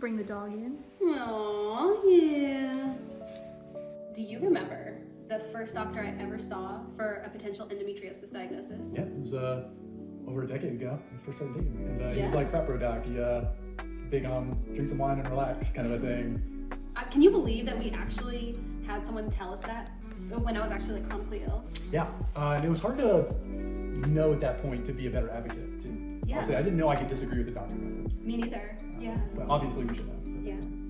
bring the dog in. Aww, yeah. Do you remember the first doctor I ever saw for a potential endometriosis diagnosis? Yeah, it was over a decade ago. When I first started dating, and he Yeah. was like frat bro doc. He big on drink some wine and relax kind of a thing. Can you believe that we actually had someone tell us that when I was actually like chronically ill? Yeah, and it was hard to know at that point to be a better advocate too. Yeah. Honestly, I didn't know I could disagree with the doctor method. Me neither. Yeah. But obviously we should have.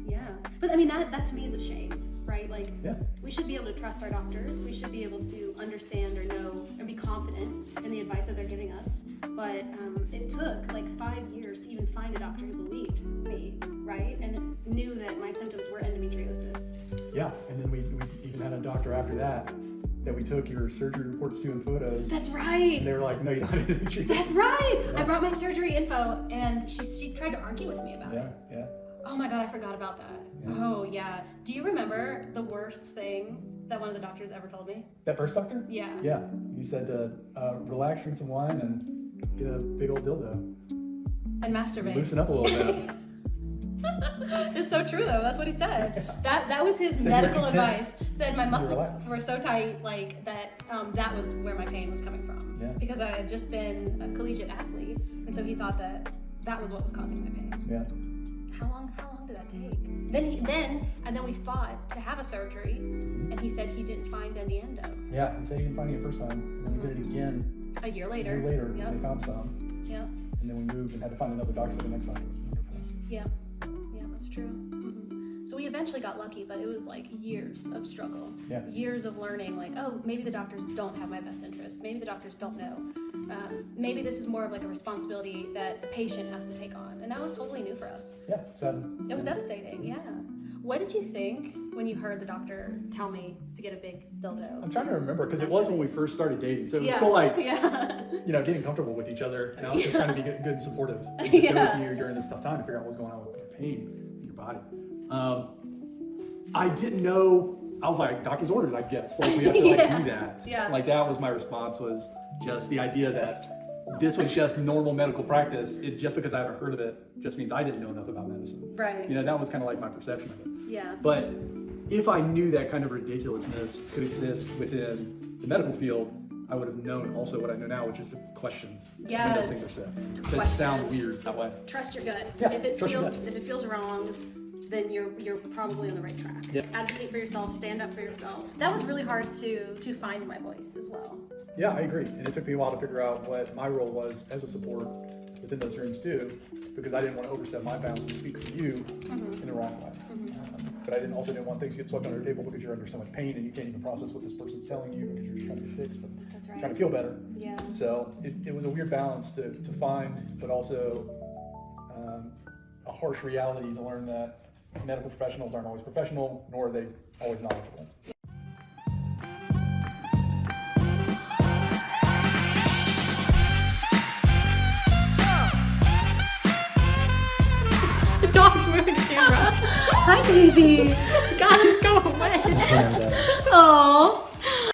Yeah. But I mean, that to me is a shame, right? Like, Yeah. we should be able to trust our doctors. We should be able to understand or know or be confident in the advice that they're giving us. But it took like 5 years to even find a doctor who believed me, right? And knew that my symptoms were endometriosis. Yeah, and then we even had a doctor after that we took your surgery reports to and photos. That's right. And they were like, no, you're not endometriosis. That's right. Yeah. I brought my surgery info, and she tried to argue with me about it. Yeah. Oh my God, I forgot about that. Yeah. Oh yeah. Do you remember the worst thing that one of the doctors ever told me? That first doctor? Yeah. Yeah, he said relax, drink some wine, and get a big old dildo. And masturbate. Loosen up a little bit. It's so true though. That's what he said. That was his Said medical you're too advice. tense. Said my muscles Relax. were so tight, like that. That was where my pain was coming from. Yeah. Because I had just been a collegiate athlete, and so he thought that was what was causing my pain. Yeah. How long did that take? Then we fought to have a surgery, and he said he didn't find any endo. Yeah, he said he didn't find it the first time, and then we did it again A year a later. year later, Yep. and they found some. Yep. And then we moved and had to find another doctor the next time. It was wonderful. Yeah, that's true. So we eventually got lucky, but it was like years of struggle. Yeah. Years of learning, like, oh, maybe the doctors don't have my best interest. Maybe the doctors don't know. Maybe this is more of like a responsibility that the patient has to take on. And that was totally new for us. Yeah, It was devastating, yeah. What did you think when you heard the doctor tell me to get a big dildo? I'm trying to remember, because it was when we first started dating, so it was Yeah. still like, Yeah. getting comfortable with each other, and I was just trying to be good and supportive. And just Yeah. go with you during this tough time to figure out what's going on with your pain in your body. I didn't know. I was like, doctor's orders, I guess. Like, we have to Yeah. do that. Yeah. Like, that was my response, was just the idea that this was just normal medical practice. It just because I haven't heard of it just means I didn't know enough about medicine. Right. That was kind of like my perception of it. Yeah. But if I knew that kind of ridiculousness could exist within the medical field, I would have known also what I know now, which is to question Yes. when those things are said. To That question. sound weird that way. Trust your gut. Yeah, if it trust your feels wrong, then you're probably on the right track. Yeah. Advocate for yourself, stand up for yourself. That was really hard to find my voice as well. Yeah, I agree. And it took me a while to figure out what my role was as a support within those rooms too, because I didn't want to overstep my bounds and speak for you in the wrong way. But I didn't want things to get swept under the table because you're under so much pain and you can't even process what this person's telling you because you're just trying to get fixed, but That's right. trying to feel better. Yeah. So it was a weird balance to find, but also a harsh reality to learn that medical professionals aren't always professional, nor are they always knowledgeable. The dog's moving the camera. Hi, baby. Gosh, go away. And, Aww.